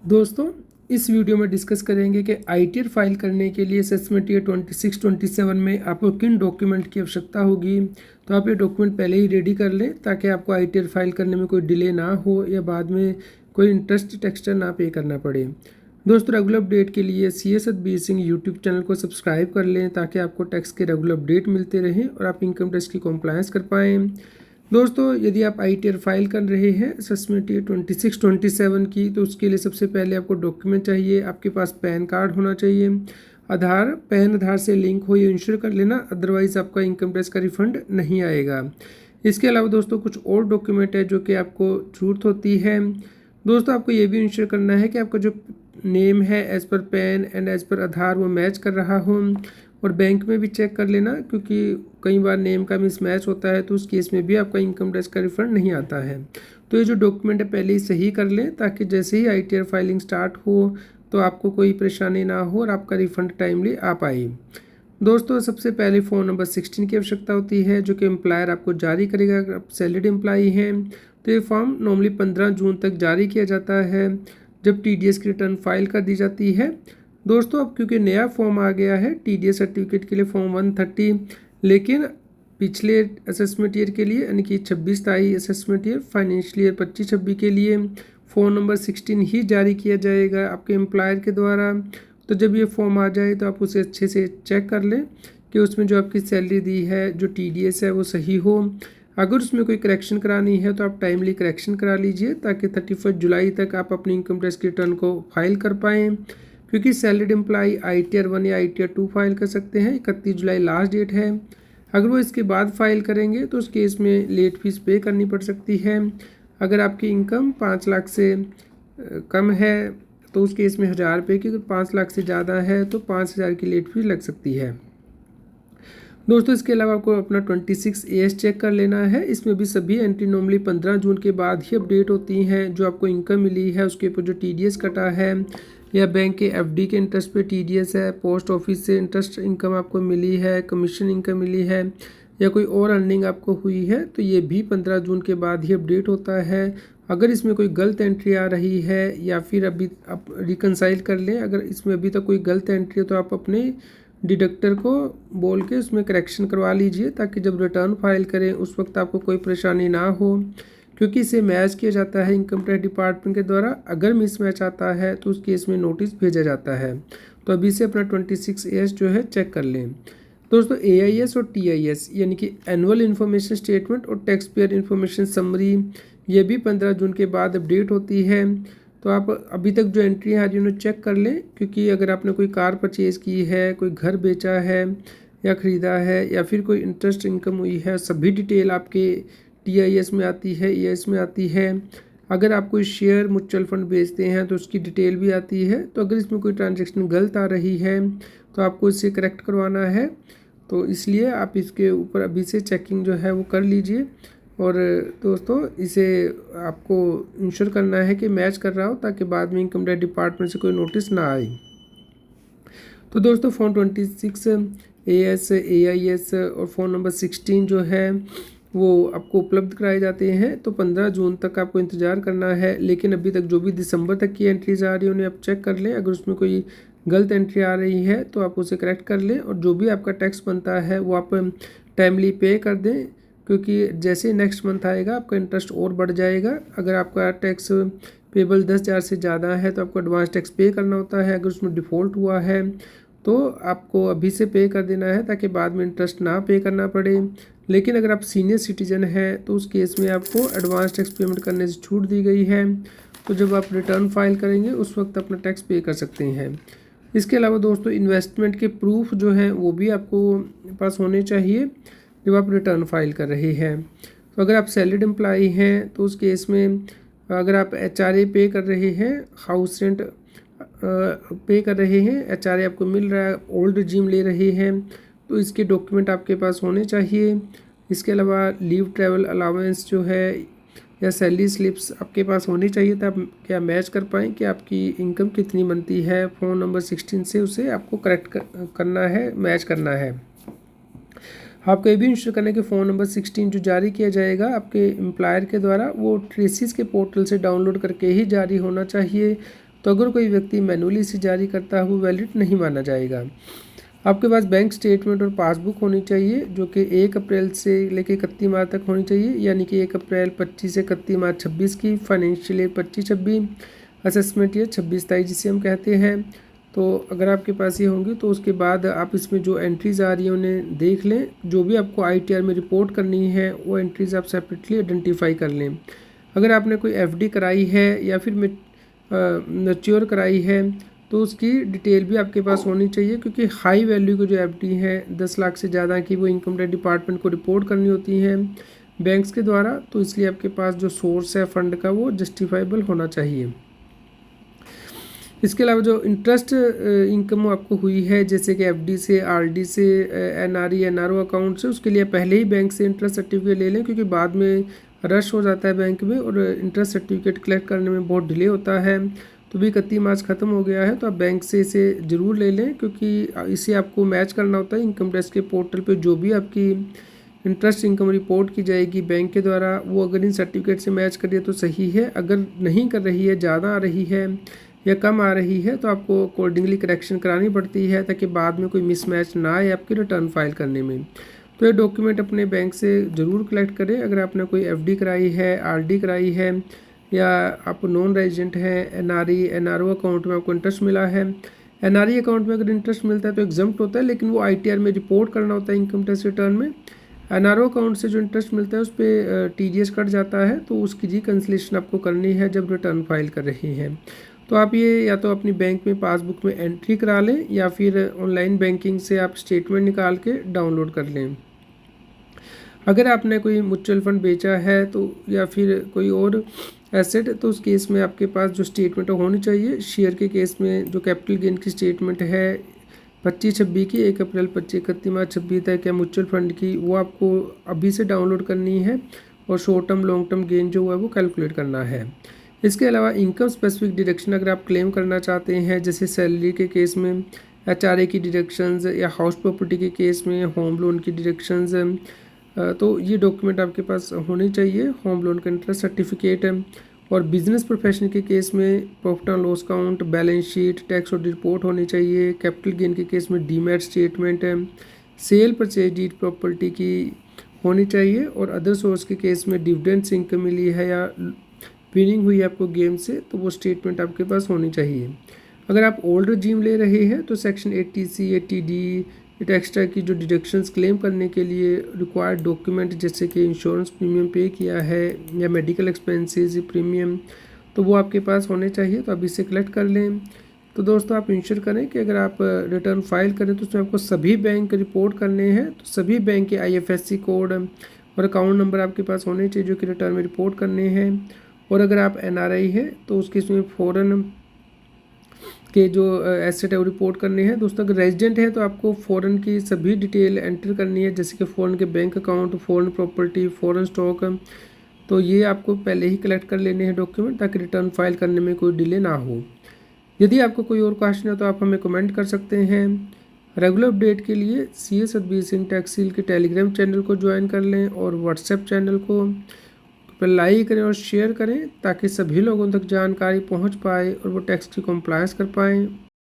दोस्तों, इस वीडियो में डिस्कस करेंगे कि आईटीआर फाइल करने के लिए असेसमेंट ईयर 26-27 में आपको किन डॉक्यूमेंट की आवश्यकता होगी। तो आप ये डॉक्यूमेंट पहले ही रेडी कर लें ताकि आपको आईटीआर फाइल करने में कोई डिले ना हो या बाद में कोई इंटरेस्ट एक्स्ट्रा ना पे करना पड़े। दोस्तों, रेगुलर अपडेट के लिए CS B Singh YouTube channel को सब्सक्राइब कर लें ताकि आपको टैक्स के रेगुलर अपडेट मिलते रहें और आप इनकम टैक्स की कॉम्प्लायंस कर पाएँ। दोस्तों, यदि आप आईटीआर फाइल कर रहे हैं असेसमेंट ईयर 26-27 की, तो उसके लिए सबसे पहले आपको डॉक्यूमेंट चाहिए। आपके पास पैन कार्ड होना चाहिए, आधार से लिंक हो, ये इंश्योर कर लेना, अदरवाइज़ आपका इनकम टैक्स का रिफंड नहीं आएगा। इसके अलावा दोस्तों कुछ और डॉक्यूमेंट है जो कि आपको ज़रूरत होती है। दोस्तों, आपको ये भी इंश्योर करना है कि आपका जो नेम है as per pan and as per आधार वो मैच कर रहा हो, और बैंक में भी चेक कर लेना क्योंकि कई बार नेम का मिसमैच होता है तो उस केस में भी आपका इनकम टैक्स का रिफंड नहीं आता है। तो ये जो डॉक्यूमेंट है पहले ही सही कर लें ताकि जैसे ही आईटीआर फाइलिंग स्टार्ट हो तो आपको कोई परेशानी ना हो और आपका रिफंड टाइमली आ पाए। दोस्तों, सबसे पहले फ़ॉर्म नंबर 16 की आवश्यकता होती है जो कि एम्प्लायर आपको जारी करेगा अगर आप सैलरीड एम्प्लॉई हैं। तो ये फॉर्म नॉर्मली 15 जून तक जारी किया जाता है जब TDS की रिटर्न फाइल कर दी जाती है। दोस्तों, अब क्योंकि नया फॉर्म आ गया है TDS सर्टिफिकेट के लिए फॉर्म 130, लेकिन पिछले असेसमेंट ईयर के लिए यानी कि 26-27 असेसमेंट ईयर फाइनेंशियल ईयर 25-26 के लिए फॉर्म नंबर 16 ही जारी किया जाएगा आपके एम्प्लॉयर के द्वारा। तो जब ये फॉर्म आ जाए तो आप उसे अच्छे से चेक कर लें कि उसमें जो आपकी सैलरी दी है, जो TDS है वो सही हो। अगर उसमें कोई करेक्शन करानी है तो आप टाइमली करेक्शन करा लीजिए ताकि 31 जुलाई तक आप अपनी इनकम टैक्स की रिटर्न को फाइल कर पाएँ। क्योंकि सैलरीड एम्प्लॉई ITR 1 या ITR 2 फाइल कर सकते हैं, 31 जुलाई लास्ट डेट है। अगर वो इसके बाद फाइल करेंगे तो उस केस में लेट फीस पे करनी पड़ सकती है। अगर आपकी इनकम 5 लाख से कम है तो उस केस में 1000 रुपये की, अगर 5 लाख से ज़्यादा है तो 5000 की लेट फीस लग सकती है। दोस्तों, इसके अलावा आपको अपना 26AS चेक कर लेना है। इसमें भी सभी एंट्री नॉर्मली 15 जून के बाद ही अपडेट होती हैं। जो आपको इनकम मिली है उसके ऊपर जो TDS कटा है, या बैंक के FD के इंटरेस्ट पे TDS है, पोस्ट ऑफिस से इंटरेस्ट इनकम आपको मिली है, कमीशन इनकम मिली है, या कोई और अर्निंग आपको हुई है, तो ये भी 15 जून के बाद ही अपडेट होता है। अगर इसमें कोई गलत एंट्री आ रही है या फिर अभी आप रिकनसाइल कर लें, अगर इसमें अभी तक कोई गलत एंट्री है तो आप अपने डिडक्टर को बोल के उसमें करेक्शन करवा लीजिए ताकि जब रिटर्न फाइल करें उस वक्त आपको कोई परेशानी ना हो, क्योंकि इसे मैच किया जाता है इनकम टैक्स डिपार्टमेंट के द्वारा। अगर मिसमैच आता है तो उस केस में नोटिस भेजा जाता है। तो अभी से अपना 26AS जो है चेक कर लें। दोस्तों, AIS और TIS यानी कि एनुअल इन्फॉर्मेशन स्टेटमेंट और टैक्स पेयर इन्फॉर्मेशन समरी, ये भी 15 जून के बाद अपडेट होती है। तो आप अभी तक जो एंट्री आ रही है उन्हें चेक कर लें, क्योंकि अगर आपने कोई कार परचेज़ की है, कोई घर बेचा है या ख़रीदा है, या फिर कोई इंटरेस्ट इनकम हुई है, सभी डिटेल आपके TIS में आती है, EIS में आती है। अगर आप कोई शेयर म्यूचुअल फंड बेचते हैं तो उसकी डिटेल भी आती है। तो अगर इसमें कोई ट्रांजैक्शन गलत आ रही है तो आपको इसे करेक्ट करवाना है। तो इसलिए आप इसके ऊपर अभी से चेकिंग जो है वो कर लीजिए। और दोस्तों, इसे आपको इंश्योर करना है कि मैच कर रहा हो ताकि बाद में इनकम टैक्स डिपार्टमेंट से कोई नोटिस ना आए। तो दोस्तों, फ़ॉर्म 26AS, AIS और फ़ॉर्म नंबर 16 जो है वो आपको उपलब्ध कराए जाते हैं। तो 15 जून तक आपको इंतज़ार करना है, लेकिन अभी तक जो भी दिसंबर तक की एंट्रीज आ रही है उन्हें आप चेक कर लें। अगर उसमें कोई गलत एंट्री आ रही है तो आप उसे करेक्ट कर लें, और जो भी आपका टैक्स बनता है वो आप टाइमली पे कर दें, क्योंकि जैसे नेक्स्ट मंथ आएगा आपका इंटरेस्ट और बढ़ जाएगा। अगर आपका टैक्स पेबल 10,000 से ज़्यादा है तो आपको एडवांस टैक्स पे करना होता है। अगर उसमें डिफ़ॉल्ट हुआ है तो आपको अभी से पे कर देना है ताकि बाद में इंटरेस्ट ना पे करना पड़े। लेकिन अगर आप सीनियर सिटीजन हैं तो उस केस में आपको एडवांस टैक्स पेमेंट करने से छूट दी गई है। तो जब आप रिटर्न फाइल करेंगे उस वक्त अपना टैक्स पे कर सकते हैं। इसके अलावा दोस्तों, इन्वेस्टमेंट के प्रूफ जो हैं वो भी आपको पास होने चाहिए जब आप रिटर्न फाइल कर रहे हैं। तो अगर आप सैलरीड एम्प्लॉई हैं तो उस केस में अगर आप HRA पे कर रहे हैं, हाउस रेंट पे कर रहे हैं, HRA आपको मिल रहा है, ओल्ड रिजीम ले रहे हैं, तो इसके डॉक्यूमेंट आपके पास होने चाहिए। इसके अलावा लीव ट्रैवल अलाउंस जो है या सैलरी स्लिप्स आपके पास होनी चाहिए था, आप क्या मैच कर पाएँ कि आपकी इनकम कितनी बनती है। फ़ॉर्म नंबर 16 से उसे आपको करेक्ट करना है, मैच करना है। आपको ये भी इंश्योर करना है कि फ़ोन नंबर 16 जो जारी किया जाएगा आपके एम्प्लॉयर के द्वारा वो ट्रेसिस के पोर्टल से डाउनलोड करके ही जारी होना चाहिए। तो अगर कोई व्यक्ति मैनुअली इसे जारी करता है वो वैलिड नहीं माना जाएगा। आपके पास बैंक स्टेटमेंट और पासबुक होनी चाहिए जो कि 1 अप्रैल से लेकर 31 मार्च तक होनी चाहिए, यानी कि 1 अप्रैल 25 से 31 मार्च 26 की, फाइनेंशियल ईयर 25-26, असेसमेंट ईयर 26-27 जिसे हम कहते हैं। तो अगर आपके पास ये होंगी तो उसके बाद आप इसमें जो एंट्रीज़ आ रही हैं उन्हें देख लें। जो भी आपको ITR में रिपोर्ट करनी है वो एंट्रीज़ आप सेपरेटली आइडेंटिफाई कर लें। अगर आपने कोई FD कराई है या फिर मैच्योर कराई है तो उसकी डिटेल भी आपके पास होनी चाहिए, क्योंकि हाई वैल्यू की जो FD है 10 लाख से ज़्यादा की वो इनकम टैक्स डिपार्टमेंट को रिपोर्ट करनी होती हैं बैंक्स के द्वारा। तो इसलिए आपके पास जो सोर्स है फंड का वो जस्टिफाइबल होना चाहिए। इसके अलावा जो इंटरेस्ट इनकम आपको हुई है जैसे कि FD से, RD से, NRE NRO अकाउंट से, उसके लिए पहले ही बैंक से इंटरेस्ट सर्टिफिकेट ले लें, क्योंकि बाद में रश हो जाता है बैंक में और इंटरेस्ट सर्टिफिकेट कलेक्ट करने में बहुत डिले होता है। तो भी 31 मार्च ख़त्म हो गया है तो आप बैंक से इसे ज़रूर ले लें, क्योंकि इसे आपको मैच करना होता है इनकम टैक्स के पोर्टल पे। जो भी आपकी इंटरेस्ट इनकम रिपोर्ट की जाएगी बैंक के द्वारा वो अगर इन सर्टिफिकेट से मैच कर रही है तो सही है, अगर नहीं कर रही है, ज़्यादा आ रही है या कम आ रही है तो आपको अकॉर्डिंगली करेक्शन करानी पड़ती है ताकि बाद में कोई मिसमैच ना आए आपकी रिटर्न फाइल करने में। तो ये डॉक्यूमेंट अपने बैंक से ज़रूर कलेक्ट करें। अगर आपने कोई FD कराई है, RD कराई है या आप नॉन रेजिडेंट हैं, NRE NRO अकाउंट में आपको इंटरेस्ट मिला है। NRE अकाउंट में अगर इंटरेस्ट मिलता है तो एग्जम्प्ट होता है, लेकिन वो ITR में रिपोर्ट करना होता है इनकम टैक्स रिटर्न में। NRO अकाउंट से जो इंटरेस्ट मिलता है उस पर TDS कट जाता है, तो उसकी रिकन्सिलेशन आपको करनी है जब रिटर्न फाइल कर रहे हैं। तो आप ये या तो अपनी बैंक में पासबुक में एंट्री करा लें या फिर ऑनलाइन बैंकिंग से आप स्टेटमेंट निकाल के डाउनलोड कर लें। अगर आपने कोई म्यूचुअल फंड बेचा है तो या फिर कोई और एसेट, तो उस केस में आपके पास जो स्टेटमेंट होनी चाहिए। शेयर के केस में जो कैपिटल गेन की स्टेटमेंट है 25-26 की, 1 अप्रैल 25-31 मार्च 26 तक है म्यूचुअल फंड की, वो आपको अभी से डाउनलोड करनी है और short term long term gain जो है वो कैलकुलेट करना है। इसके अलावा इनकम स्पेसिफिक डिडक्शन अगर आप क्लेम करना चाहते हैं, जैसे सैलरी के केस में HRA की डिडक्शंस या हाउस प्रॉपर्टी के केस में होम लोन की डिडक्शंस, तो ये डॉक्यूमेंट आपके पास होने चाहिए। होम लोन का इंटरेस्ट सर्टिफिकेट है। और बिजनेस प्रोफेशन के केस में profit and loss count, balance sheet, tax और रिपोर्ट होनी चाहिए। कैपिटल गेन के केस में डीमैट स्टेटमेंट है। सेल परचेज डीड प्रॉपर्टी की होनी चाहिए। और अदर सोर्स के केस में डिविडेंड्स इनकम मिली है या विनिंग हुई है आपको गेम से, तो वो स्टेटमेंट आपके पास होनी चाहिए। अगर आप ओल्ड रजीम ले रहे हैं तो सेक्शन 80C 80D एक्स्ट्रा की जो डिडक्शंस क्लेम करने के लिए रिक्वायर्ड डॉक्यूमेंट, जैसे कि इंश्योरेंस प्रीमियम पे किया है या मेडिकल एक्सपेंसेस प्रीमियम, तो वो आपके पास होने चाहिए। तो आप इसे कलेक्ट कर लें। तो दोस्तों आप इंश्योर करें कि अगर आप रिटर्न फाइल करें तो उसमें आपको सभी बैंक रिपोर्ट करने हैं। तो सभी बैंक के IFSC कोड और अकाउंट नंबर आपके पास होने चाहिए जो कि रिटर्न में रिपोर्ट करने हैं। और अगर आप NRI है तो उसके इसमें फ़ॉरेन के जो एसेट है वो रिपोर्ट करने हैं। दोस्तों अगर रेजिडेंट है तो आपको फ़ॉरेन की सभी डिटेल एंटर करनी है, जैसे कि फ़ॉरेन के bank account, foreign property, foreign stock, तो ये आपको पहले ही कलेक्ट कर लेने हैं डॉक्यूमेंट, ताकि रिटर्न फाइल करने में कोई डिले ना हो। यदि आपको कोई और क्वेश्चन है तो आप हमें कमेंट कर सकते हैं। रेगुलर अपडेट के लिए CS Satbir Singh tax seal के टेलीग्राम चैनल को ज्वाइन कर लें और व्हाट्सएप चैनल को पर लाइक करें और शेयर करें, ताकि सभी लोगों तक जानकारी पहुंच पाए और वो टैक्स की कंप्लायंस कर पाएँ।